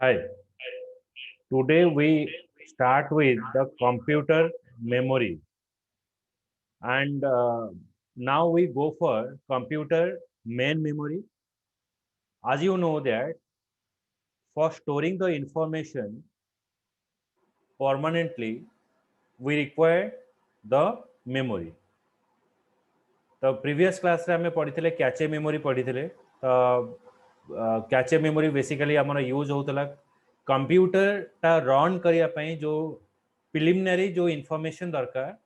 Hi, today we start with the computer memory and now we go for computer main memory. As you know that for storing the information permanently, we require the memory. तो previous class रे हमें पढ़ी cache memory पढ़ी तो cache memory basically आमर use होता computer टा run करने जो प्रिलिमिनारी जो इनफॉरमेशन दरकार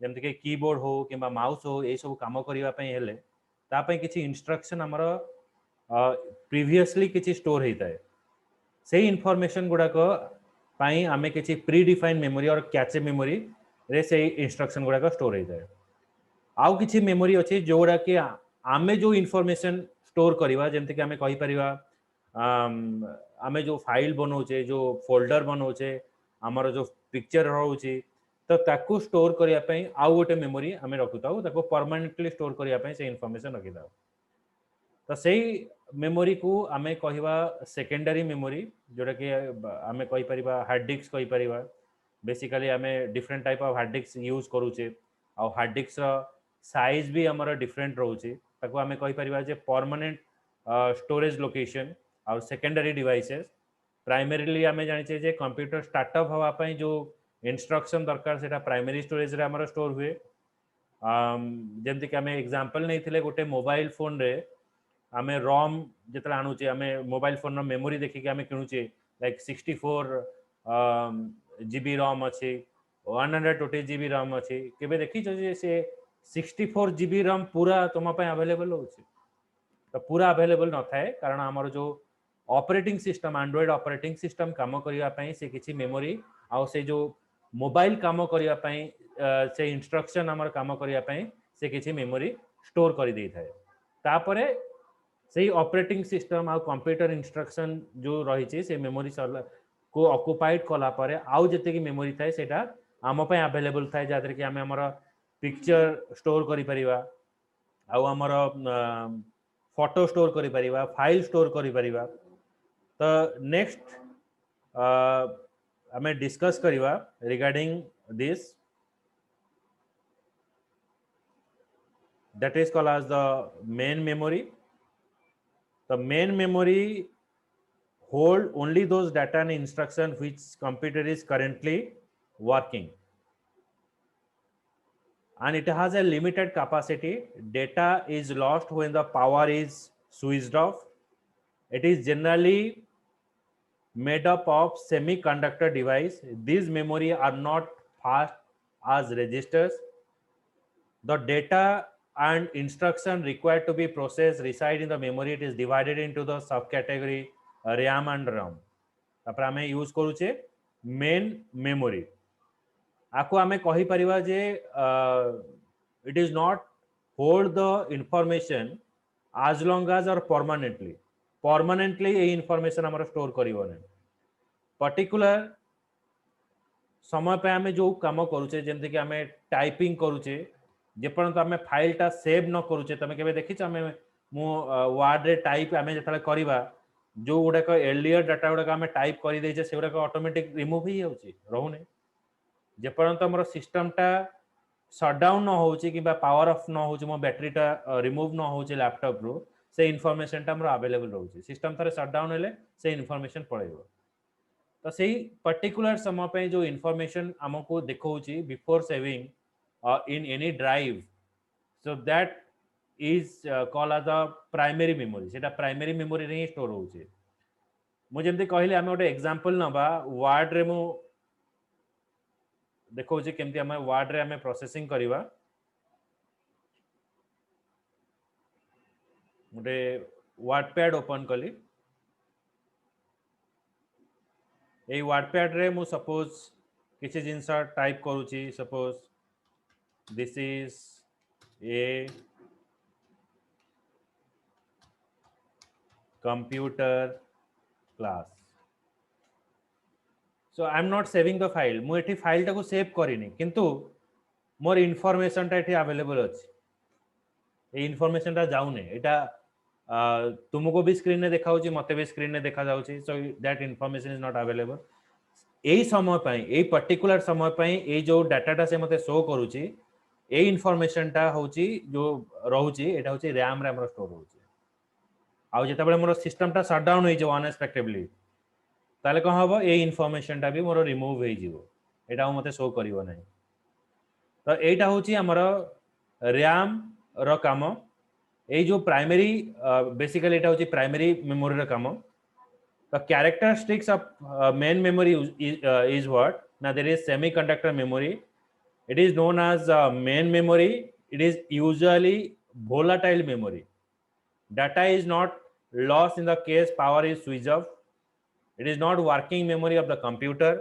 जमती कि कीबोर्ड हो कि माउस हो ये सब कम करने किसी इंस्ट्रक्शन आमर प्रीवियसली किसी स्टोर होता है से इनफॉरमेशन गुड़ाक आम किसी प्री डिफाइन मेमोरी और कैचे मेमोरी रे से इंस्ट्रक्शन गुड़ाक स्टोर होता है आउ किसी मेमोरी अच्छी जोड़ा कि आमे जो इनफॉरमेशन स्टोर करवा जमती कि आमे कहि परिवा आमे जो फाइल बनाऊे जो फोल्डर बनाऊे आमर जो पिक्चर रोचे तो ताकू स्टोर करने आउ गोटे मेमोरी आमे रखुता ताको परमानेंटली स्टोर करने से इनफॉरमेशन रखी था तो सही मेमोरी को आमे कहवा सेकेंडरी मेमोरी जोटा कि आमे कहि परिवा हार्ड डिस्क कहि परिवा बेसिकली आमे different type of hard disk use करूचे आ हार्ड डिस्क साइज भी आमर डिफरेंट रोचे ताको आमे कहि परिवा जे परमानेंट स्टोरेज लोकेशन आ सेकेंडरी डिवाइसेस प्राइमरीली आमे जानिचे जे कंप्यूटर स्टार्टअप हवा पई जो इंस्ट्रक्शन दरकार सेटा प्राइमरी स्टोरेज रे आमर स्टोर हुए जेमति कि आमे एग्जांपल नहीं गोटे मोबाइल फोन रे आमे रॉम जितने आणुचे आमे मोबाइल फोन मेमोरी देखिए आमे किणुचे लाइक 64 जीबी रॉम अच्छे 120 जीबी रॉम अच्छे केबे देखी से 64 जीबी रॉम पूरा तुम अवेलेबल हो तो पूरा अवेलेबल न थाए कारण आमर जो operating system Android operating system काम करने से किसी मेमोरी आउ से जो मोबाइल काम करने से इंस्ट्रक्शन आमर काम करने से किसी मेमोरी स्टोर कर दे थाए तापरे से ऑपरेटिंग सिस्टम आ कंप्यूटर इंस्ट्रक्शन जो रही से मेमोरी को ऑक्युपाइड कलापर आउ जिते मेमोरी थाए सेटा आम पे अवेलेबल थाए जहाँ कि आम आमर पिक्चर स्टोर करिपरिबा आउ आमर फोटो स्टोर करिपरिबा फाइल स्टोर करिपरिबा तो नेक्स्ट आम डिस्कस करिबा regarding this that is called as the main memory. The main memory hold only those data and instruction which computer is currently working, and it has a limited capacity. Data is lost when the power is switched off. It is generally made up of semiconductor device. These memory are not fast as registers. The data and instruction required to be processed reside in the memory. It is divided into the subcategory RAM and ROM. तापर आमे use करूचे main memory आको आमे कहि परिबा जे it is not hold the information as long as or permanently ये information हमर स्टोर करिवो ने पर्टिकुलर समय पे आमे जो काम करूचे जेमते कि आमे टाइपिंग करूचे जेपर्यंत आमे फाइल टा सेव न करूचे तमे केबे देखिछ आमे मु वर्ड रे टाइप आमे जतले करबा जो गुड़ाक एर्लियर डाटा गुड़ाक आम टाइप कर देचे से गुड़ाक ऑटोमेटिक रिमूव हो जाउची रहूने जेपर्यंत हमर सिस्टमटा शटडाउन न होउची कि पावर ऑफ न होउची मो बैटरीटा रिमूव न होउची लैपटॉप रो से इनफॉरमेशनटा हमर अवेलेबल रहउची सिस्टम थरे शटडाउन हेले से इनफॉरमेशन पळेबो तो सही पर्टिकुलर समय पे जो इनफॉरमेशन हमको देखौची before saving in any drive so that is called as a primary memory सेटा प्राइमरी मेमोरी रे स्टोर होउची मु जेमते कहले आमे गोटे एग्जांपल नबा वर्ड रे मु देखौची केमती हम वर्ड रे आमे प्रोसेसिंग करबा गोटे वर्डपैड ओपन कली ए वर्डपैड रे मु सपोज किसी जिंस टाइप करूची suppose this is a computer class so I am not saving the file मु एठी फाइल टाको सेव करिनी किंतु मोर इनफॉरमेशन टा एठी अवेलेबल अछि ए इनफॉरमेशन टा जाउने एटा तुमको भी स्क्रीन में देखा होची मते भी स्क्रीन में देखा जाउची so that information is not available एई समय पई एई पर्टिकुलर समय पई एई जो डाटाटा से मते शो करूची एई इन्फॉर्मेशनटा होची जो रहूची एटा होची रैम रे हमर स्टोर होची आउ जेता बेले मोर सिस्टमटा शट डाउन होई जे अनएक्सपेक्टेडली ताले कौन हम ये इनफॉरमेशनटा भी मोर रिमूव होटा मत शो कर तो यहीटा हूँ आमर रैम रम ये जो प्राइमरी बेसिकली यहाँ हूँ प्राइमरी मेमोरी कम तो characteristics of main memory is what ना there is semiconductor memory it is known as main memory it is usually volatile memory data is not lost in the case power is switched off. It is not working memory of the computer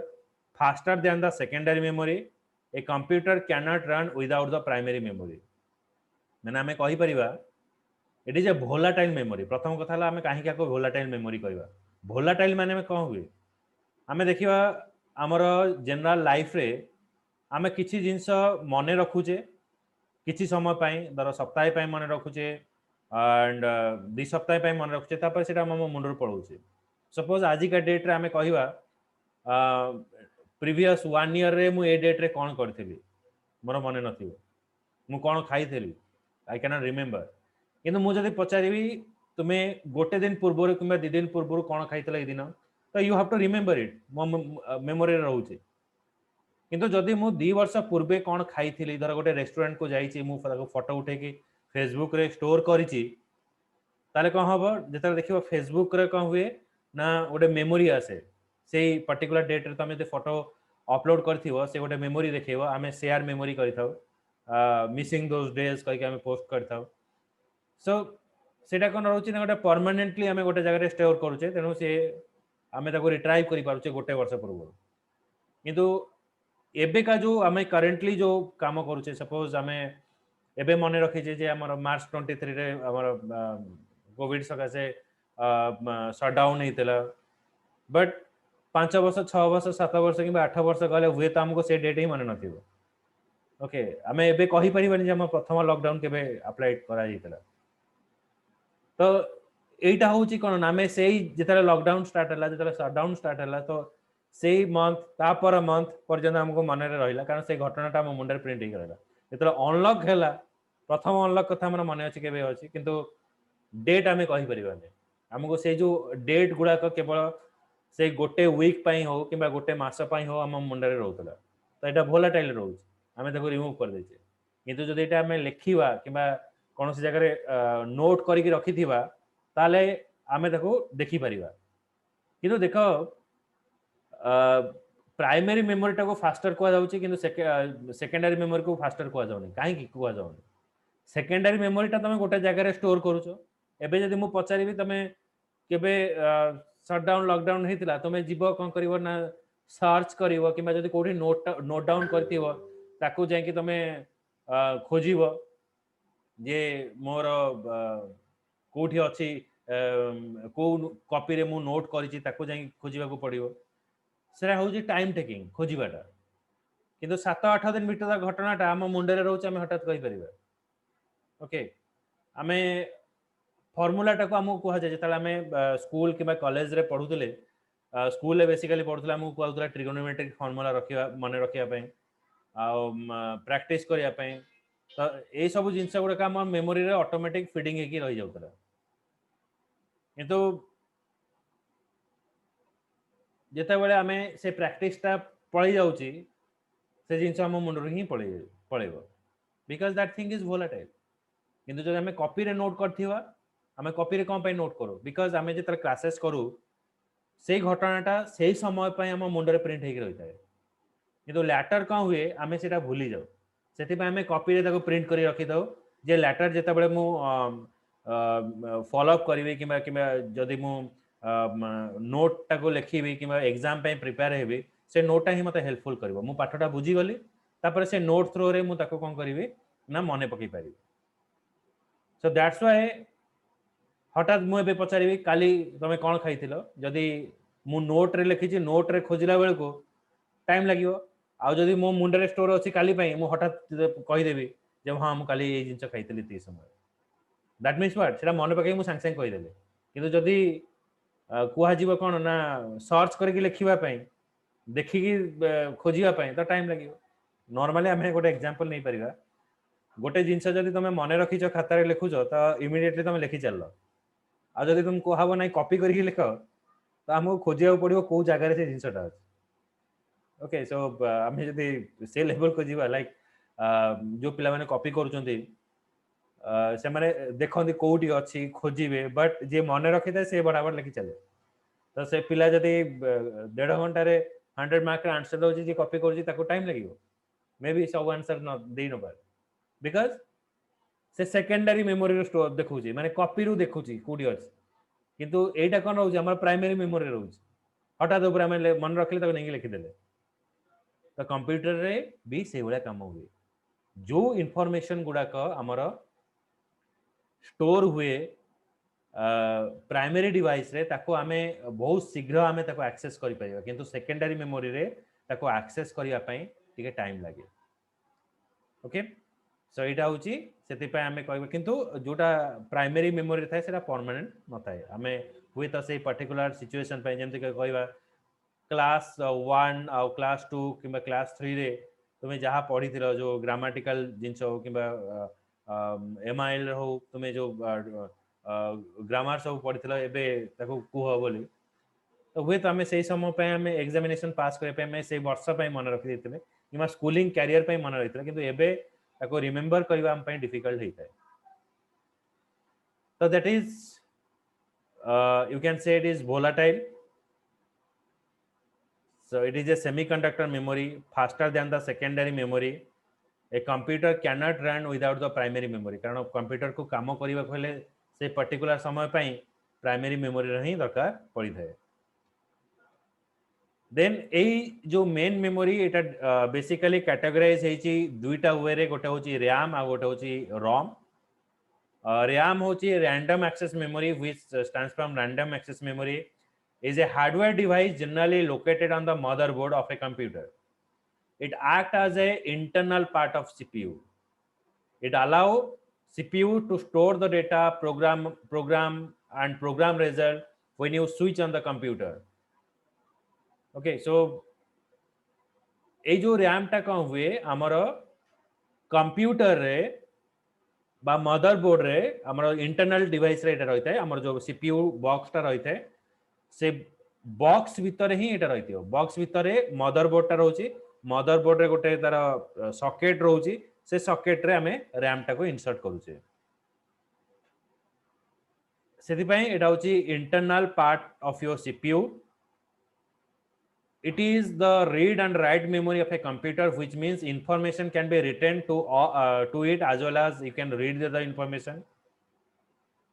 faster than the secondary memory. A computer cannot run without the primary memory. मैंने आमे कहि परिबा it is a volatile memory. प्रथम कथा हला आमे काहे क्या को volatile memory कहबा volatile माने में कोन हुए आमे देखिबा हमर जनरल लाइफ रे आमे किछि जिंस मने रखुचे किछि समय पाई दर सप्ताह पाई मने रखुचे एंड 2 सप्ताह पाई मने रखुचे तापर सेटा हम मुंडर पळौचे सपोज आज का डेट रे आमे कहिबा प्रीवियस 1 ईयर रे मु ए डेट रे कोन करथिली मोर मने नथिबो मु कोन खाइथिली आई कैन नॉट रिमेंबर किंतु मु जदी पचारिबी तुमे गोटे दिन पूर्व किंबा 2 दिन पूर्व कोन खाइतला ए दिन तो you have to remember it मो मेमोरी रे रहउचे किंतु जदी मु 2 वर्ष पूर्वे कोन खाइथिली धर गोटे रेस्टोरेंट को जाईची मु फोटो उठे की फेसबुक रे स्टोर करिची ताले कोन हबो जेता देखिबो फेसबुक रे कोन हुए ना गोटे मेमोरी आसे से पर्टिकुलर डेट रे तमे जे फोटो अपलोड करथिबो से गोटे मेमोरी देखैबो आमे शेयर मेमोरी करिथाउ मिसिंग दोस डेज कहि के आमे पोस्ट करथाउ सो सेटा कोन रहउची ना गोटे परमानेंटली आमे गोटे जगह रे स्टोर करूचे तेनु से आमे ताको रिट्राइव करि पारुचे गोटे वर्ष पूर्व किंतु एबे का जो आमे करेंटली जो काम करूचे सपोज आमे एबे मने रखिचे जे हमर मार्च 23 रे हमर कोविड सकासे शटडाउन हेतला बट 5 वर्ष 6 वर्ष 7 वर्ष कि 8 वर्ष गले हुए तो हमको से डेट ही मन नथिबो ओके आमे एबे कहि परिबनी जे हम प्रथम लॉकडाउन केबे अप्लाई करा हितला तो एटा होची कोन नामे सेही जेतले लॉकडाउन स्टार्ट हला जेतले शटडाउन स्टार्ट हला तो सेही मंथ तापर मंथ पर्यंत हमको मन रे रहिला कारण से घटनाटा हम मुंडर प्रिंट ही रहला जेतले अनलॉक हला प्रथम अनलॉक कथा हमर मन अछि केबे अछि किंतु डेट आमे कहि परिबानी हमको से जो डेट गुडा को केवल से गोटे वीक पाई हो किबा गोटे मास पाई हो हम मुंडा रे रहउतला तो एटा वोलेटाइल रहउछ आमे ताको रिमूव कर देछे किंतु जदि एटा आमे लेखिबा किबा कोन से जगह रे नोट करि के रखिथिबा ताले आमे ताको देखि परिबा किंतु देखो प्राइमरी मेमोरी टा को फास्टर कुआ जाउची किंतु सेकेंडरी मेमोरी को फास्टर कुआ जाउनी काहे की कुआ जाउनी सेकेंडरी मेमोरी टा तमे गोटे जगह रे स्टोर करूछो एबे जदि मु पचारिबी तमे केबे शटडाउन लॉकडाउन हेतिला तमे जीवो कोन करिवो ना सर्च करिवो किबा जदि कोठी नोट डाउन करथिवो ताको जाय कि तमे खोजिवो जे मोर कोठी अछि को कॉपी रे मु नोट करिछि ताको जाय खोजिबा को पड़िवो सेरा होउछि टाइम टेकिंग खोजिबाटा किंतु 7-8 दिन भीतर घटनाटा हम मुंडे रे रहउछि हम हठात कहि परिबा ओके आमे फॉर्मूला टाको हमको कहा जाए जेतला हमें स्कूल किबा कॉलेज रे पढुतले स्कूल रे बेसिकली पढुतला हमको कहउतला ट्रिगोनोमेट्रिक फार्मूला रखिया माने रखिया पई आ प्रैक्टिस करिया पई तो ए सब जिंस गुडा का हम मेमोरी रे ऑटोमेटिक फीडिंग हेकी रहि जाउतला किंतु जेता बेले हमें से प्रैक्टिस टा पळै जाउची से जिंस हम मुंडर ही पळैबो because that thing is volatile किंतु जब हमें कॉपी रे नोट करथिबा हमें कॉपी रे कोन पय नोट करो बिकॉज़ हमें जेतर क्लासेस करू से घटनाटा से समय पय हम मुंडर प्रिंट हेकी रहिताय किंतु लैटर कोन हुए हमें सेटा भूली जाऊ सेति पय हमें कॉपी रे ताको प्रिंट करी रखि दऊ जे लैटर जेता बेले मु फॉलो अप करिवे किबा किबा जदी मु नोट टाको लिखिबी किबा एग्जाम पे प्रिपेयर हेबी से नोट ही मते हेल्पफुल करबो मु पाठटा बुझी गली तापर से नोट थ्रो रे मु ताको कोन करिवे ना मने पकई पारी सो दैट्स व्हाई हठात मु एबे पचारिबी काली तमे कोन खाइथिलो जदी मु नोट रे लिखिछि नोट रे खोजिला बेल को टाइम लागिवो आ जदी मो मुंडे रे स्टोर अछि काली पई मु हठात कहि देबी जे हां मु काली ए जिंस खाइथिली ती समय दैट मीन्स व्हाट सेटा मन पकई मु सांग सांग कहि देले किंतु जदी कुहा जीव कोन ना सर्च करके लिखिबा पई देखिकी खोजिबा पई तो टाइम लागियो नॉर्मली हमें गोटे एग्जांपल नहीं परिबा गोटे जिनस जदी तुम मन रखिछ खाता रे लिखुछ तो इमिडिएटली तुम लिखि चललो आ जदी तुम कहबो नै कॉपी करके लिख तो हमको खोजिया पड़िबो को जगह रे से जिनसटा अछि ओके सो आमे जदी से लेवल को जीवा लाइक जो पिला माने कॉपी करूचंती से माने देखंती कोठी अछि खोजिबे बट जे मन रखिता से बराबर लिखि चले तो से पिला जदी 1.5 घंटा रे 100 मार्क रे आंसर दोची जे कॉपी करूची ताको टाइम लागियो मे बी सब आंसर न देई न पार बिकॉज़ से सेकेंडरी मेमोरी रो स्टोर देखुची माने कॉपी रु देखुची कोठी अछि किंतु एटा कोन रहउची हमर प्राइमरी मेमोरी रहउची हठात ऊपर हम मन रखले ताको नहीं लिखि देले तो कंप्यूटर रे भी से भलिया काम हुए जो इनफॉरमेशन गुडा को हमर स्टोर हुए प्राइमरी डिवाइस रे ताको आमे बहुत शीघ्र आमे ताको एक्सेस करि परिबा किंतु सेकेंडरी मेमोरी रे ताको एक्सेस करिया पई टिके टाइम लागे ओके सो एटा होची सेति पय आमे कहबा किंतु जोटा प्राइमरी मेमोरी थाए सेटा परमानेंट न थाए आमे हुए त से पर्टिकुलर सिचुएशन पय जेमति कहबा क्लास 1 आ क्लास 2 किबा क्लास 3 रे तुमे जहा पढ़ी थिलो जो ग्रामेटिकल जिंस हो किबा एमआईएल हो तुमे जो ग्रामर सब पढ़ी थिलो एबे ताको कुह बोली तो हुए तो आमे से समय पे आमे एग्जामिनेशन पास करे पे आमे से वर्ष पे मन रखि देथिले किमा स्कूलिंग कैरियर पे मन रखिथिले किंतु एबे ताको रिमेंबर करबा हम पे डिफिकल्ट हेता है तो that is you can say it is volatile so it is a semiconductor memory faster than the secondary memory a computer cannot run without the primary memory कारण कंप्यूटर को काम करबा कहले से पर्टिकुलर समय पई प्राइमरी मेमोरी रही दरकार पड़ी थाए देन ए जो मेन मेमोरी एटा बेसिकली कैटेगराइज हेची दुईटा वे रे गोटे होची रैम आ गोटे होची रोम RAM होची random access memory which stands from random access memory is a hardware device generally located on the motherboard of a computer it acts as a internal part of CPU it allow CPU to store the data program result when you switch on the computer okay so ए जो RAM टा कौन हुए हमर computer रे बा motherboard रे हमर internal device रे एटा रहिता है हमर जो सीपीयू बॉक्स टा रहिता है से बॉक्स भीतर ही एटा रहितियो बॉक्स भीतर मदरबोर्ड टा रहउची मदरबोर्ड रे गोटे तार सॉकेट रहउची से सॉकेट रे हमें रैम टा को इंसर्ट करूचे सेति पई एटा होची internal part of your CPU it is the read and write memory of a computer which means information can be written to it as well as you can read the information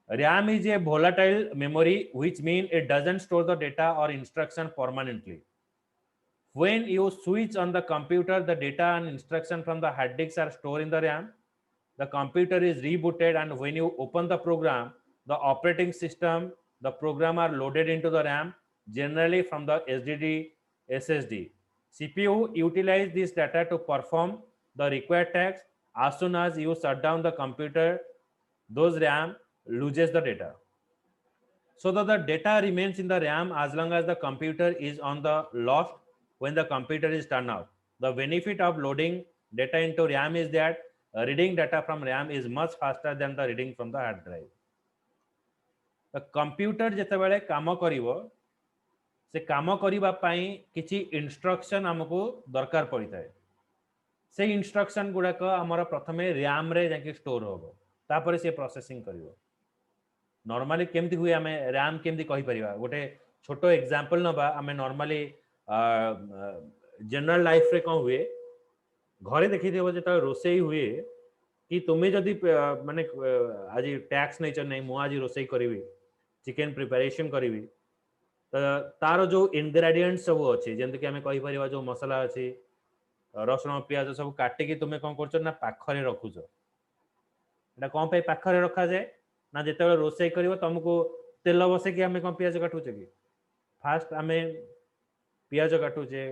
RAM is a volatile memory which means it doesn't store the data or instruction permanently when you switch on the computer the data and instruction from the hard disks are stored in the RAM the computer is rebooted and when you open the program the operating system the program are loaded into the RAM generally from the SSD. CPU utilize this data to perform the required tasks. As soon as you shut down the computer, those RAM loses the data. So that the data remains in the RAM as long as the computer is on the lost when the computer is turned off. The benefit of loading data into RAM is that reading data from RAM is much faster than the reading from the hard drive. The computer जेतेबेले काम करिवो से काम करिबा पई किछि instruction हमको दरकार पड़ी थाए से इंस्ट्रक्शन गुडा को हमर प्रथमे रैम रे जाके स्टोर होबो तापर से प्रोसेसिंग करिवो नॉर्मली केमति हुए हमें रैम केमति कहि परिबा गोटे छोटो एग्जांपल नबा हमें नॉर्मली जनरल लाइफ रे कोन हुए घरे देखि देबो जेता रोसेई हुए कि तुमे जदी माने आज टैक्स नै छ नै मु आज रोसेई करिवि चिकन प्रिपरेशन करिवि तार जो इनग्रेडिएंट्स सब अच्छे जेमति कि हमें कहि परिबा जो मसाला अछि रसुण प्याज सब काटी कि तुमे कोन करछ ना पाखरे रखुछ एटा कोन पे पाखरे रखा जाय ना जेते रोसेई करिवो तुमको तेल बसे कि हमें कोन प्याज काटुछ कि फास्ट हमें प्याज काटुचे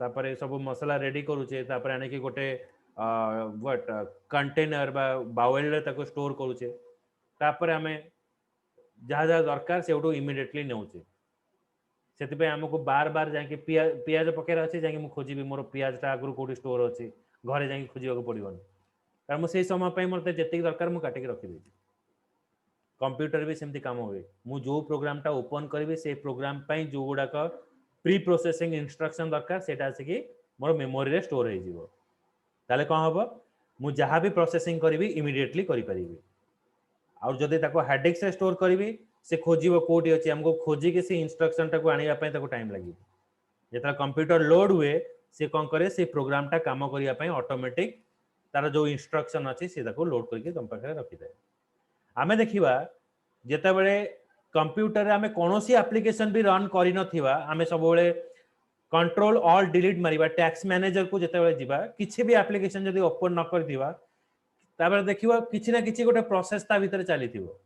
तापरे सब मसाला रेडी करूचे तापरे आने कि गोटे व्हाट कंटेनर बा बाउल रे ताको स्टोर करूचे तापर आमे जहाँ जहाँ दरकार से इमिडिएटली नेउचे से आमको बार बार जाके पियाज पकेर अच्छे जाकि खोजी मोर पियाजटा आगु कौटी स्टोर अच्छी घरे जाकि खोजा पड़ोनी कारण मुझे समय मतलब जी दरकार मुझे काटिक रखिदे कंप्यूटर भी सेमती काम हुए मु जो प्रोग्रामटा ओपन करी से प्रोग्राम जो गुड़ाक प्री प्रोसेसिंग इंस्ट्रक्शन दरकार से आसिक मोर मेमोरी रे स्टोर हो ताले कौन हम मु जहाँ भी प्रोसेसिंग करी इमिडिएटली करि परिबी और जदि ताको हार्ड डिस्क रे स्टोर करी से खोजिबो कोठी अछि हमको खोजी के से इंस्ट्रक्शन टाको आनिया पय ताको टाइम लागि जेता कंप्यूटर लोड हुए से कौन करे से प्रोग्रामटा काम करिया पय ऑटोमेटिक तार जो इंस्ट्रक्शन अछि से ताको लोड करके तुम पाखे रखि दे आमे देखिबा जेता बेले कंप्यूटर रे आमे कोनोसी एप्लीकेशन भी रन करि नथिबा आमे सब बेले कंट्रोल ऑल डिलीट मारिबा टैक्स मैनेजर को जेता बेले जिबा किछि भी एप्लीकेशन जदि ओपन न करथिबा तापर देखिबा किछि ना किछि गोटे प्रोसेस ता भीतर चलीथिबो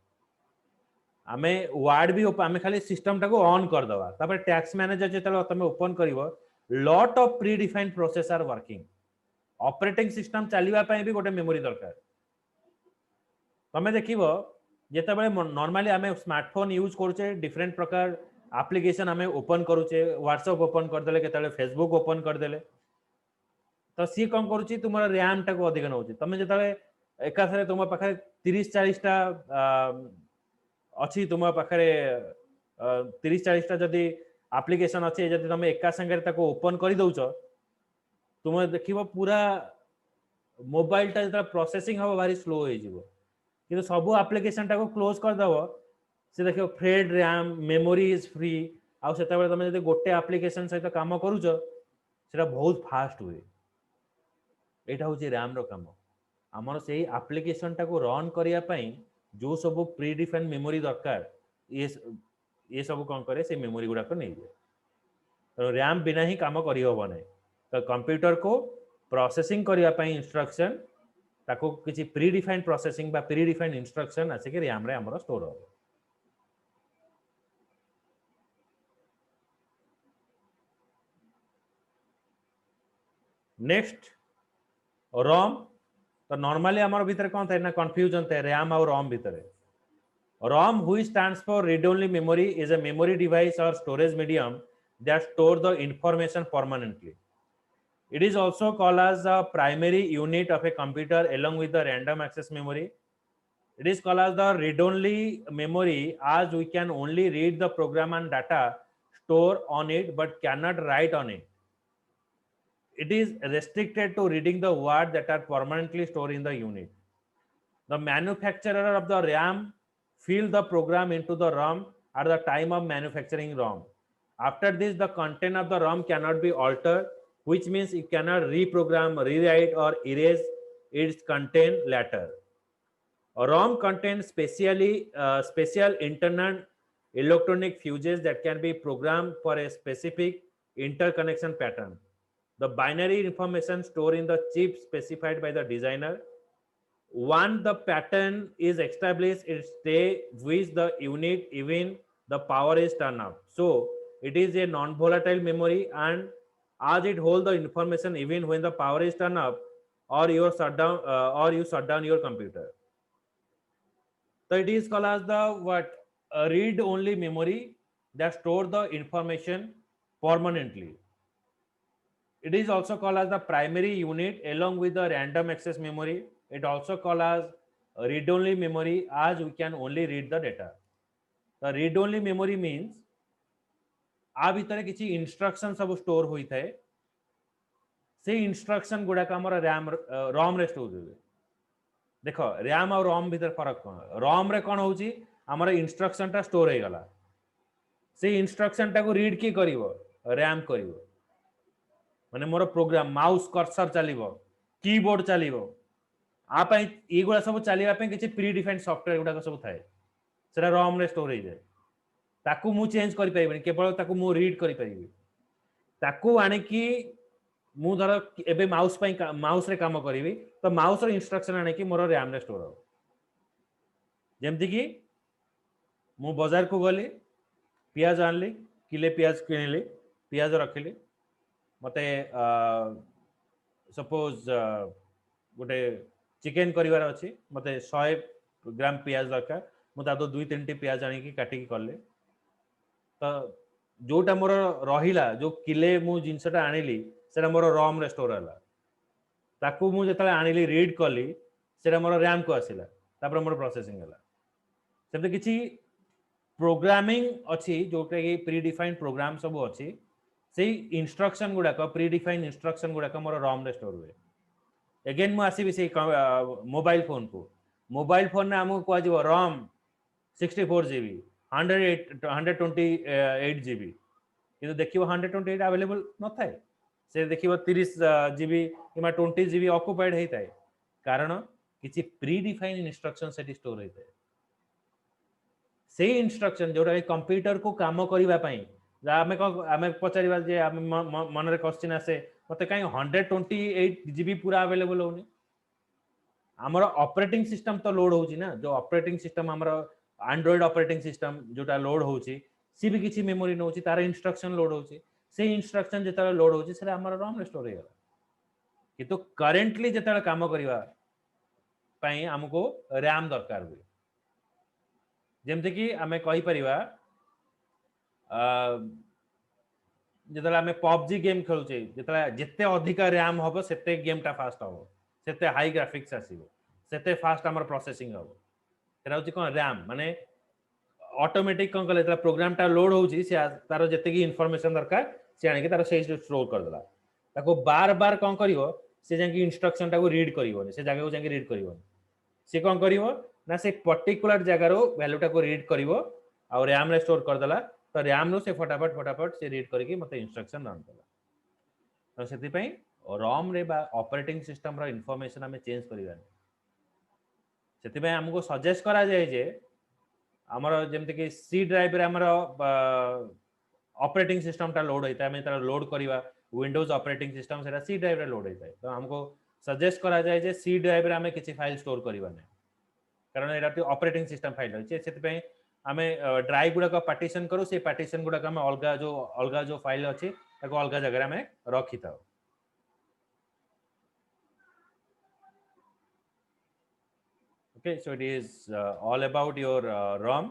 आमे वर्ड भी आमे खाली सिस्टम टाको ऑन कर दवा तापर टैक्स मैनेजर जेता तमे ओपन करिवो lot of predefined process are working operating system चलीबा पय भी गोटे मेमोरी दरकार तमे देखिबो जेता बेले नॉर्मली आमे स्मार्टफोन यूज करूचे डिफरेंट प्रकार एप्लीकेशन आमे ओपन करूचे व्हाट्सएप ओपन कर देले केताले फेसबुक ओपन कर देले तो सी कौन करूची तुमरा रैम टाको अधिक नउची तमे जेताले एकाथरे तुम पाखे 30-40 टा अच्छी तुम पाखे 30-40 टा जदि एप्लीकेशन अच्छे जदि तुम एका संगे ताको ओपन कर दउछ तुम देखिबो पूरा मोबाइल टा जेता प्रोसेसिंग हबो भारी स्लो हो जिवो किंतु सब एप्लीकेशन टाको क्लोज कर दबो से देखियो फ्रेड रैम मेमोरी इज फ्री आउ सेता बेले तुम जदि गोटे एप्लीकेशन सहित काम करूछ सेटा बहुत फास्ट हुए एटा होची रैम रो काम आमर से एप्लीकेशन टाको रन करिया पई जो सब प्री डिफाइंड मेमोरी दरकार ये सब कौन करे से मेमोरी गुड़ा को नहीं तो रैम बिना ही काम करी होबो नै तो कंप्यूटर को प्रोसेसिंग करिया पई इंस्ट्रक्शन ताको किछि प्री डिफाइंड प्रोसेसिंग बा प्री डिफाइंड इंस्ट्रक्शन आसे के रैम रे हमरो स्टोर हो नेक्स्ट रोम तो नॉर्मली हमारे भीतर कौन था ना कंफ्यूजन था रैम और रोम भीतर ROM, which stands for read only memory, is a memory device or storage medium that store the information permanently. It is also called as the primary unit of a computer along with the random access memory. It is called as the read only memory as we can only read the program and data store on it but cannot write on it. It is restricted to reading the words that are permanently stored in the unit. The manufacturer of the RAM fill the program into the ROM at the time of manufacturing ROM. After this, the content of the ROM cannot be altered, which means it cannot reprogram, rewrite, or erase its content later. A ROM contains special internal electronic fuses that can be programmed for a specific interconnection pattern. The binary information stored in the chip specified by the designer. Once the pattern is established, it stays with the unit even the power is turned off. So it is a non-volatile memory, and as it holds the information even when the power is turned off or you shut down your computer. So it is called as the read-only memory that stores the information permanently. It is also called as the primary unit along with the random access memory. It also called as read-only memory as we can only read the data. The read-only memory means आ भीतर किसी instruction सब store होई थाए से instruction गुडा का हमर RAM ROM रे store होवे देखो रैम और रोम भीतर फरक कोन रोम रे कोन होची हमर इंस्ट्रक्शन टा स्टोर हे गला से इंस्ट्रक्शन टा को रीड की करिवो रैम करिवो माने मोर प्रोग्राम माउस कर्सर चलीबो कीबोर्ड चलीबो आप एगुड़ा सब चलने किसी प्री डिफाइंड सॉफ्टवेयर गुड़ाक सब थाए से रोम रे स्टोर हो जाए ताकू मु चेंज कर पारिबेनी केवल ताकू मु रीड करि परिबी ताकू आनिकी मु धर एबे माउस रे काम करिवि तो माउस रो इंस्ट्रक्शन आनिकी मोर रैम रे स्टोर हो जेमति कि मु बाजार को गली पियाज आनली किले पियाज किनली पियाज रखिली मते सपोज गोटे चिकेन करिवार अछि मते 100 ग्राम पियाज दरकार मुझे तो 2-3 टी पियाज आनी काटिकी कले तो जोटा मोर रहिला जो किले मु जिनसटा आनिली सेटा मोर रॉम रे स्टोर हला ताकू मु जतले आनिली रीड कली सेटा मोर रैम को आसिला तापर मोर प्रोसेसिंग हला सेमते किछि प्रोग्रामिंग अच्छी जोटा कि प्री डिफाइंड प्रोग्राम सब अच्छी से इंस्ट्रक्शन गुड़ाक प्री डिफाइंड इंस्ट्रक्शन गुड़ाक मोर रॉम रे स्टोर हुए एगेन मु आसीबी से मोबाइल फोन को मोबाइल फोन ने हमको कह रॉम 64 GB 128 GB कि देखिए 128 अवेलेबल न थाए से देखिए 30 GB कि 20 GB ऑक्युपाइड होता है कारण किसी प्री डिफाइंड इंस्ट्रक्शन से स्टोर होता है से इंस्ट्रक्शन जोटा कंप्यूटर को काम करने आम पचार जे मन क्वेश्चन आसे मत कहीं 128 GB पूरा अवेलेबल होनी आमर ऑपरेटिंग सिस्टम तो लोड होची ना जो ऑपरेटिंग सिस्टम आमर एंड्रॉइड ऑपरेटिंग सिस्टम जोटा लोड होची सी भी किसी मेमोरी नौची तार इंस्ट्रक्शन लोड होची से इंस्ट्रक्शन जतले लोड होची से आमर रॉम रे स्टोर हेगला किंतु करेंटली जतले काम करबा पई हमको रैम दरकार हुए जेमते कि आमे कहि परिबा जितने आम पबजी गेम खेलुचे जितने जिते अधिक रैम हम से गेमटा फास्ट हम से हाई ग्राफिक्स आसो से फास्ट आम प्रोसेसिंग हम सेटा हूँ कौन रैम माने ऑटोमेटिक कौन कले प्रोग्रामटा लोड होची तार जितकी इनफॉरमेशन दरकार से आने तार से स्टोर करदेला ताको बार बार कौन करिवो से जाके इंस्ट्रक्शन टाको रीड करिवोनी से जगह को जाके रीड करिवोनी से कौन करिवो ना से पर्टिकुलर जगार वैल्यूटा को रीड करिवो आ रैम रे स्टोर करदेला तो रैम रो से फटाफट से रीड करके मते इंस्ट्रक्शन रन कला तो सेति पई रॉम रे बा ऑपरेटिंग सिस्टम रो इंफॉर्मेशन हमें चेंज करिवानी सेति पई हमको सजेस्ट करा जाय जे हमर जेमते कि सी ड्राइव रे हमर ऑपरेटिंग सिस्टम टा लोड होता है हमें तार लोड करिवा विंडोज ऑपरेटिंग सिस्टम सेटा सी ड्राइव रे लोड होता है तो हमको सजेस्ट करा जाय जे सी ड्राइव रे हमें किछि फाइल स्टोर करिवानी कारण एटा ऑपरेटिंग सिस्टम फाइल होय सेति पई आमे ड्राइव गुड़ा पार्टीशन करू से पार्टीशन गुड़ा आमे अलगा जो फाइल अच्छी अलग जगह में रखी था okay so it is all about your ROM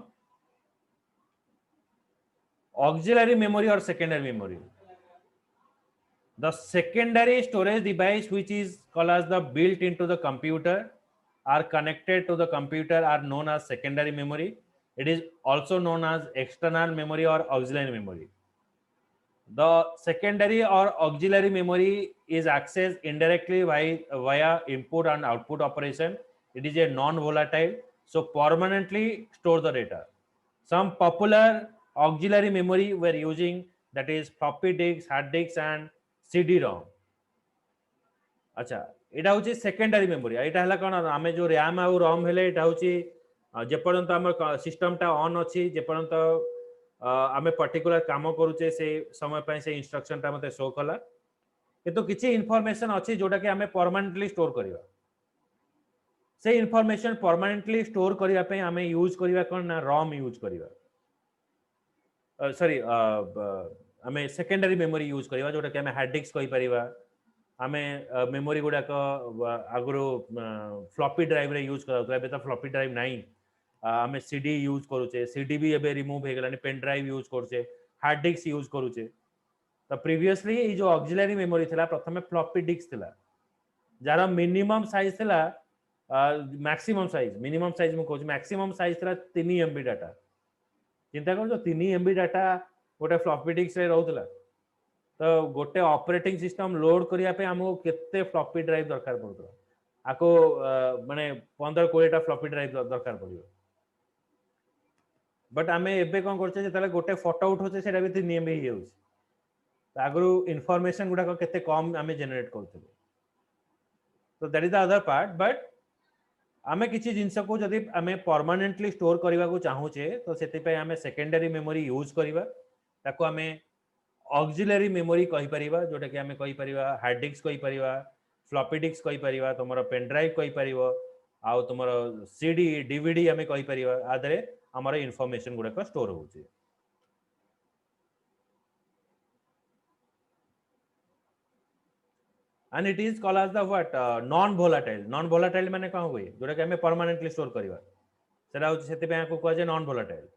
auxiliary memory or secondary memory the secondary storage device which is called as the built into the computer are connected to the computer are known as secondary memory. It is also known as external memory or auxiliary memory. The secondary or auxiliary memory is accessed indirectly via input and output operation. It is a non-volatile, so permanently store the data. Some popular auxiliary memory were using that is floppy disks, hard disks and CD-ROM. अच्छा एटा होची secondary memory एटा हला कोन आमे जो RAM आ रोम हेले एटा होची जेपर्यंत हमर system टा on अछि जेपर्यंत आमे पर्टिकुलर काम करूचे से समय पय से इंस्ट्रक्शन टा मते शो कला किंतु किछि इंफॉर्मेशन अछि जोटा कि आमे परमानेंटली स्टोर करिवा से इंफॉर्मेशन परमानेंटली स्टोर करिया पय आमे यूज करिवा कोन ना रोम यूज करिवा सॉरी आमे सेकेंडरी मेमोरी यूज करिवा जोटा कि आमे हार्ड डिस्क कहि परिवा आमे मेमोरी गुड़ाक आगुरी फ्लॉपी ड्राइव रे यूज कर तो फ्लॉपी ड्राइव नहीं आमे सीडी यूज करूचे सीडी भी एबे रिमूव हो गलानी पेन ड्राइव यूज करूचे हार्ड डिस्क यूज करूचे तो प्रीवियसली ये जो ऑक्सिलरी मेमोरी थिला प्रथमे फ्लॉपी डिस्क थिला जार मिनिमम साइज थिला मैक्सिमम साइज मिनिमम साइज मु कहूँ मैक्सिमम साइज थिला 3 MB डाटा चिंता कर 3 MB डाटा गोटे फ्लॉपी डिस्क रे रहउतला तो गोटे ऑपरेटिंग सिस्टम लोड करिया पे हमको केते फ्लॉपी ड्राइव दरकार पड़तो आको माने 15-20 टा फ्लॉपी ड्राइव दरकार पड़ियो बट आमे एबे कोन करछे जे ताले गोटे फोटो उठोचे सेटा भी 3 MB ही होउछ तो आगु इन्फॉर्मेशन गुडा को केते कम आमे जनरेट करथले तो that is the other part but आमे किछि जिंस को जदि आमे परमानेंटली स्टोर करबा को चाहूचे तो सेति पे आमे सेकेंडरी मेमोरी यूज करबा ताको आमे ऑक्सिलरी मेमोरी कहि परिबा जोटा कि हमें कहि परिबा हार्ड डिस्क कहि परिबा फ्लॉपी डिस्क कहि परिबा तुमरो पेन ड्राइव कहि परिबो आ तुमरो सीडी डीवीडी हमें कहि परिबा आदरे हमर इंफॉर्मेशन गुडा को स्टोर होउची and it is called as the what non volatile माने कौन हुए जोटा कि हमें परमानेंटली स्टोर करबा सेटा होची सेति पे को कह जे non volatile.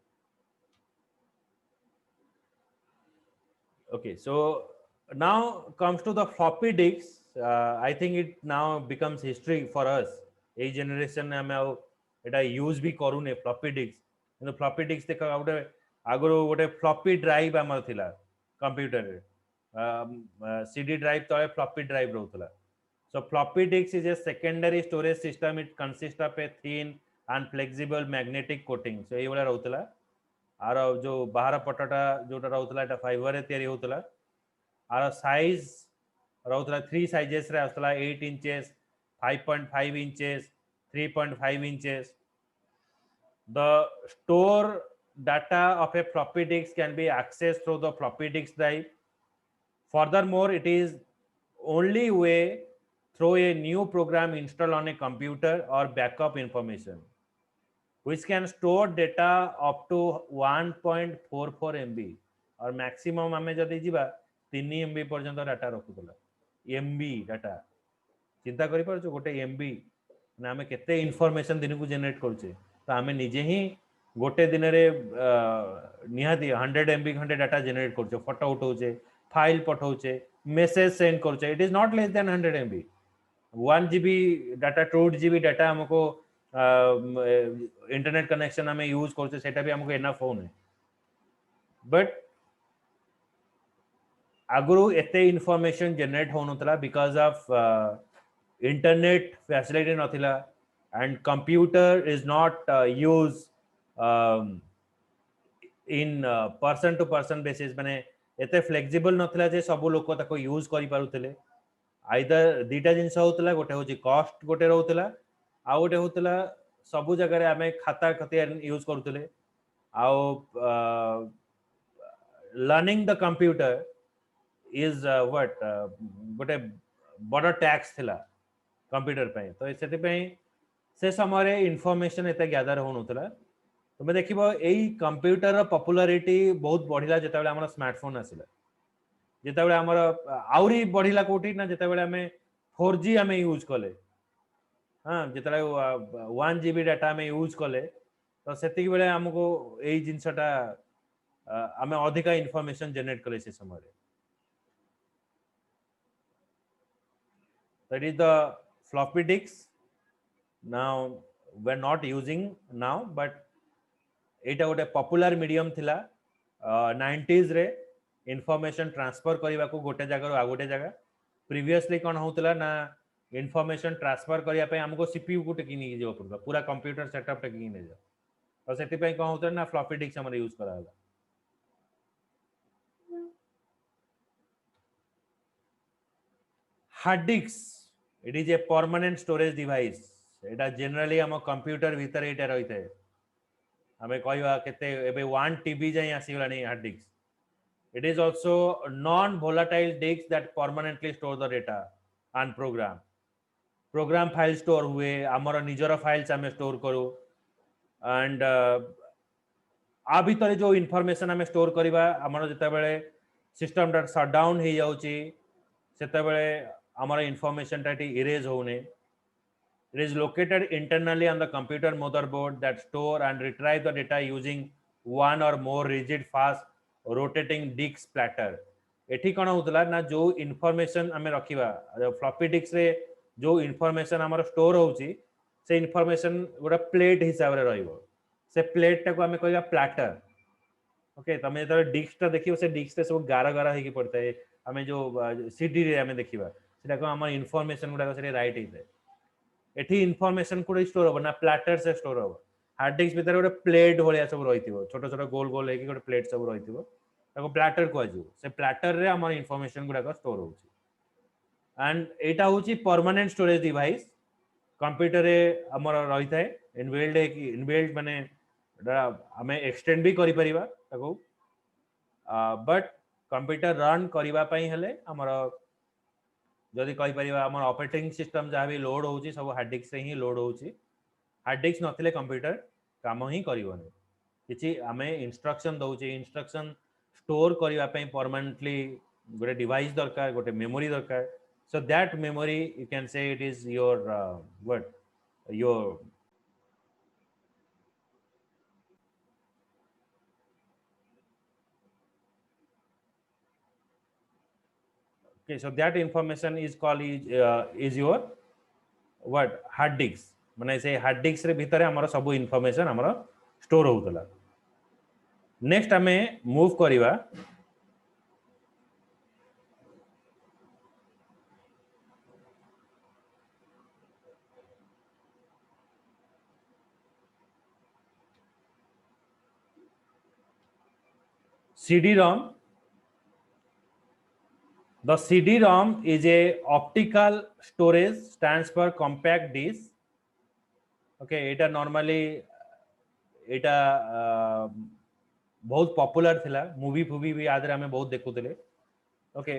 Okay, so now comes to the floppy disks. I think it now becomes history for us. A generation में हमें एटा यूज भी करूने फ्लॉपी डिस्क. କିନ୍ତୁ फ्लॉपी डिस्क देखा गोटे आगु गोटे फ्लॉपी ड्राइव आमर थिला कंप्यूटर रे सीडी ड्राइव तळे फ्लॉपी ड्राइव रहउतला. So floppy disk is a secondary storage system. It consists of a thin and flexible magnetic coating. So ये वाला रहउतला. आर जो बाहर पटटा जोटा रहउतला एटा फाइबर रे तयारी होतला. आर साइज रहउतला 3 साइजेस रे आस्तला 8 inches, 5.5 inches, 3.5 inches. The store data of a floppy disk can be accessed through the floppy disk drive. Furthermore, it is only way through a new program installed on a computer or backup information, which can store data up to 1.44 MB और maximum आमे जदि जीवा 3 MB पर्यंत data रखुतला. MB data चिंता करि परछु गोटे MB ना आमे केते इन्फॉर्मेशन दिन को जनरेट करछे. तो आमे निजे ही गोटे दिन रे निहाती 100 MB घंटे डाटा जनरेट करछे. फोटो उठाउछे, फाइल पठाउछे, मेसेज सेंड करछे. It is not less than 100 MB. 1 GB data 2 GB data हमको इंटरनेट कनेक्शन हमें यूज करते सेटा भी हमको एनफ होने. बट आगुरु एते information generate होनुतला because of internet facility नथिला and computer is not use in person to person basis. माने एते फ्लेक्सिबल नथिला जे सब लोक ताको यूज करि पारुतले. आइदर दीटा जिनस होतला गोटे होची कॉस्ट गोटे रहउतला आ गोटे होतला सब जगह रे आमे खाता खतिया यूज करतले. आ learning the computer is what गोटे बड़ टैक्स थिला कंप्यूटर पे. तो सेति पे से समय रे इंफॉर्मेशन एते गैदर होनुतला. तुमे देखिबो एई कंप्यूटर रो पॉपुलैरिटी बहुत बढ़िला जेता बेले हमर स्मार्टफोन आसिला. जेता बेले हमर आउरी बढ़िला कोठी ना जेता बेले हमें 4G हमें यूज कले. हाँ जेता 1 GB डाटा हमें यूज कले तो सेतिक बेले हमको एई जिंसटा हमें अधिका इन्फॉर्मेशन जनरेट कले से समय रे. That is the floppy disks. Now we're not using now, but एटा गोटे पॉपुलर मीडियम थिला 90s रे इन्फॉर्मेशन ट्रांसफर करबा को गोटे जगह आ गोटे जगह. प्रीवियसली कोन होतला ना इन्फॉर्मेशन ट्रांसफर करिया पे हमको सीपीयू को टेकी नहीं जो पड़ता पूरा कंप्यूटर सेटअप टेकी नहीं जा. तो सेति पे कोन होतला ना फ्लॉपी डिस्क हमर यूज कराला. Hard disk it is a permanent storage device. Etah generally हम कंप्यूटर भीतर एटा रहिते. हमें कहवा केते एबे 1 TB जाई आसीगला नहीं hard disk. It is also non-volatile disks that permanently store the data and program. Program file store हुए आमर निजर फाइल्स आमे स्टोर करू एंड आ भीतर जो इन्फॉर्मेशन आमे स्टोर करबा आमर जता बेले सिस्टम डा शट डाउन हे जाउची सेता बेले आमर इन्फॉर्मेशन टाटी इरेज होने. It is located internally on the computer motherboard that store and retrieve the data using one or more rigid fast rotating disk platter. एठी कोन होतला ना जो इन्फॉर्मेशन हमें रखिबा फ्लॉपी डिस्क रे जो इन्फॉर्मेशन हमर स्टोर होउची से इन्फॉर्मेशन गोटा प्लेट हिसाब रे रहइबो. से प्लेट टा को हमें कहबा प्लैटर. ओके तमे जतो डिस्क टा देखिबो से डिस्क रे सब गारा गारा हेकी पड़ता है. हमें जो सीडी रे हमें देखिबा सेटा को हमर इन्फॉर्मेशन गुडा से राइट हिते. एठी इन्फॉर्मेशन को स्टोर हो ना प्लैटर से स्टोर हो. हार्ड डिस्क भीतर गोटे प्लेट भलिया सब रहिथिबो छोट छोट गोल गोल हेकी गोटे प्लेट सब रहिथिबो ताको प्लैटर को आजु. से प्लैटर रे हमर इन्फॉर्मेशन गुडा स्टोर होउची. एंड एटा होउची परमानेंट स्टोरेज डिवाइस. कंप्यूटर रे हमर रही थाए इनबिल्ड है कि इनबिल्ड माने हमें एक्सटेंड भी करि परिबा ताको. बट कंप्यूटर रन करबा पई हेले हमर जदि कहि परिबा हमर ऑपरेटिंग सिस्टम जहाँ भी लोड होउची सब हार्ड डिस्क से ही लोड होउची. हार्ड डिस्क नथिले कंप्यूटर काम ही करिवने. किछि हमें इंस्ट्रक्शन दउची इंस्ट्रक्शन स्टोर करबा पई परमानेंटली गोटे डिवाइस दरकार गोटे मेमोरी दरकार. So that memory you can say it is your what your Okay, so that information is called is your what hard disk माने से हार्ड डिस्क रे भितर हमर सब इनफॉरमेशन हमर स्टोर होतला नेक्स्ट हमें move करिवा CD-ROM. The CD-ROM is a optical storage stands for compact disk. Okay, এটা normally এটা बहुत पॉपुलर थिला मूवी फूवी भी आदरे हमें बहुत देखुले ओके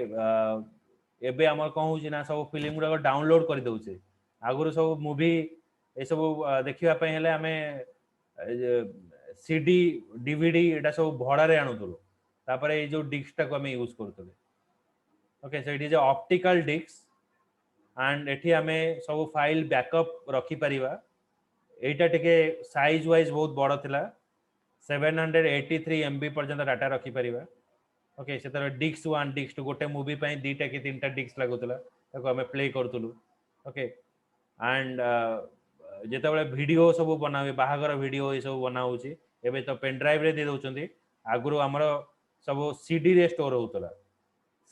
एबे हमर कोन होची ना सब फिल्म गुडा डाउनलोड कर दउचे आगुर सब मूवी ए सब देखिबा पय हेले हमें सीडी डीवीडी एटा सब भड़ा रे आनुतलो तापरे ए जो डिस्क टाको हमें यूज करतले okay so it is a optical disk and एठी हमें सब फाइल बैकअप रखी परिबा एटा टिके साइज वाइज बहुत बड़ थिला 783 MB पर्यंत डाटा रखी परिबा ओके से तर डिस्क 1 डिस्क 2 गोटे मूवी पय दीटा कि तीनटा डिस्क लागुतला ताको हमें प्ले करतलु ओके एंड जेते बेले वीडियो सब बनावे बाहागर वीडियो ए सब बनाउची एबे तो पेन ड्राइव रे दे दोचंदी आगुरो हमरो सब सीडी रे स्टोर होतला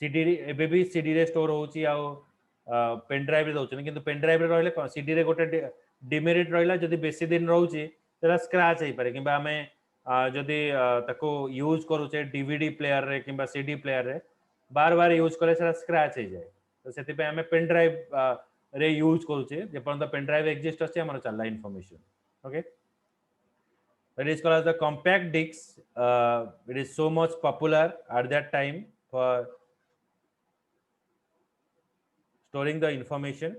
सीडी एबे भी सीडी रे स्टोर होची आ पेन ड्राइव रे दोचन किंतु पेन ड्राइव रे रहले सीडी रे गोटे डिमेरिट रहला जदी बेसी दिन रहउची तेरा स्क्रैच हे पारे किबा हमें जदि ताको यूज करूचे डीवीडी प्लेयर रे किबा सीडी प्लेयर रे बार बार यूज करे से स्क्रैच हे जाए तो सेति पे हमें पेन ड्राइव रे यूज करूचे जे परंत पेन ड्राइव एग्जिस्ट अछि हमर चलला information okay that is called as the compact disc it is so much popular at that time for storing the information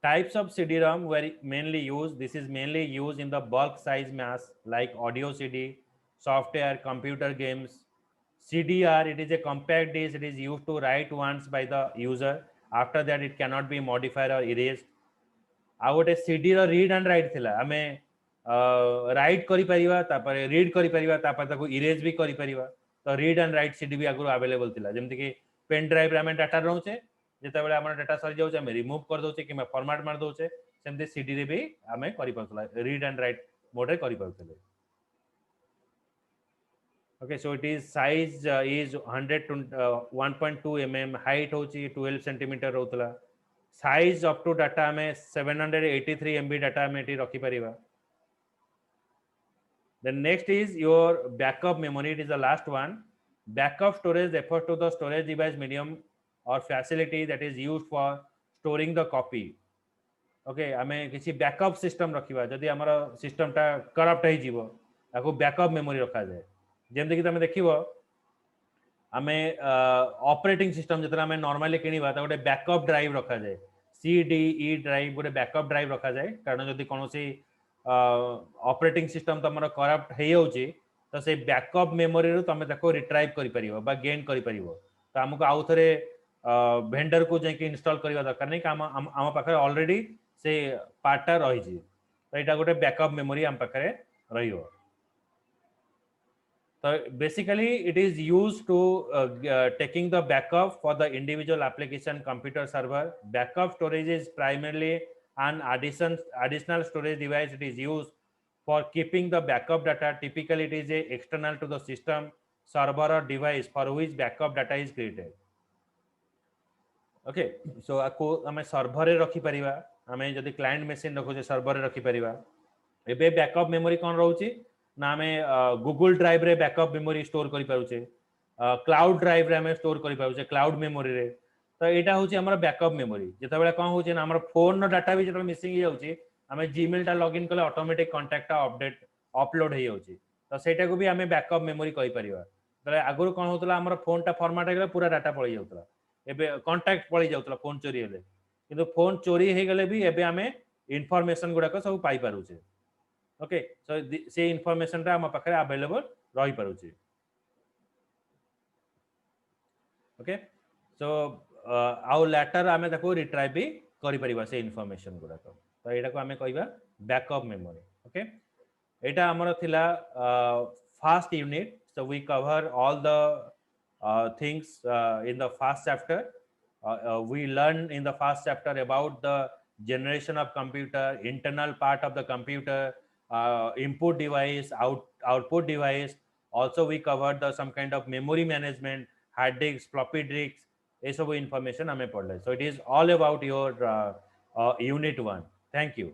types of CD-ROM were mainly used. This is mainly used in the bulk size mass like audio CD, software, computer games. CDR, it is a compact disk. It is used to write once by the user. After that, it cannot be modified or erased. आ गोटे CD रो read and write थिला हमें right करि परिबा तापर read करि परिबा तापर ताको इरेज भी करि परिबा तो रीड एंड राइट सीडी भी आगु अवेलेबल थिला जेमति कि पेन ड्राइव रे हमें डाटा रहउचे जेते बेले हमर डाटा सरि जाउचे हमें रिमूव कर दोचे कि फॉर्मेट मार दोचे सेमति सीडी रे भी हमें करि परतला रीड एंड राइट मोड रे करि परतले okay so it is size is 100 to 1.2 mm height होची 12 cm रहउतला साइज अप टू डाटा में 783 MB डाटा में रखी परिबा the next is your backup memory it is the last one backup storage refers to the storage device medium or facility that is used for storing the copy okay हमें किसी backup system रखिबा जदी हमर system टा corrupt हे जीवो ताको backup memory रखा जाए जेमते कि तमे देखिबो हमें ऑपरेटिंग सिस्टम जतरा हमें नॉर्मली किनिबा ता गोटे बैकअप ड्राइव रखा जाए सीडीई ड्राइव गोटे बैकअप ड्राइव रखा जाए कारण जदी कोनोसी ऑपरेटिंग सिस्टम तमरो करप्ट हे होची तो से बैकअप मेमोरी रो तमे ताको रिट्राइव करि परिबो बा गेन करि परिबो तो हमको आउ थरे वेंडर को जे कि इंस्टॉल करबा दरकार नै काम हम पाखरे ऑलरेडी से पार्टा रही छी तो एटा गोटे बैकअप मेमोरी हम पाखरे रहियो so basically it is used to taking the backup for the individual application computer server backup storage is primarily an additional storage device it is used for keeping the backup data typically it is a external to the system server or device for which backup data is created okay so ako hame server re rakhi pariba hame jodi client machine रखुचे server रे रखी परिबा एबे backup memory कोन रहउची ना हमें Google drive रे backup memory store करि पारुचे cloud drive रे हमें store करि पारुचे क्लाउड मेमोरी रे तो एटा होची हमर बैकअप मेमोरी जेते बेले कोन होची ना हमर फोन रो डाटा भी जेते मिसिंग हो जाउची हमें जीमेल टा लॉगिन करले ऑटोमेटिक कांटेक्ट टा अपडेट अपलोड हे जाउची तो सेटा को भी हमें बैकअप मेमोरी कहि परिबा तले आगुर कोन होतला हमर फोन टा फॉर्मेट हे गेले पूरा डाटा पळि जाउतला एबे कांटेक्ट पळि जाउतला फोन चोरी हेले किंतु फोन चोरी हे गेले भी एबे हमें इंफॉर्मेशन गुडा को सब पाई पारुचे ओके सो से इंफॉर्मेशन रा हम पाखरे अवेलेबल रही पारुचे ओके सो आउ लेटर हमें ताको रिट्राइव भी करि परिबा से इंफॉर्मेशन गुडा को तो एटा को आमे कहबा बैकअप मेमोरी ओके एटा हमर थिला first unit so we cover all the things in the first chapter we learn in the first chapter about the generation of computer internal part of the computer input device output device also we covered the some kind of memory management hard disks floppy disks ये सब information हमें पढ़ले so it is all about your unit 1 thank you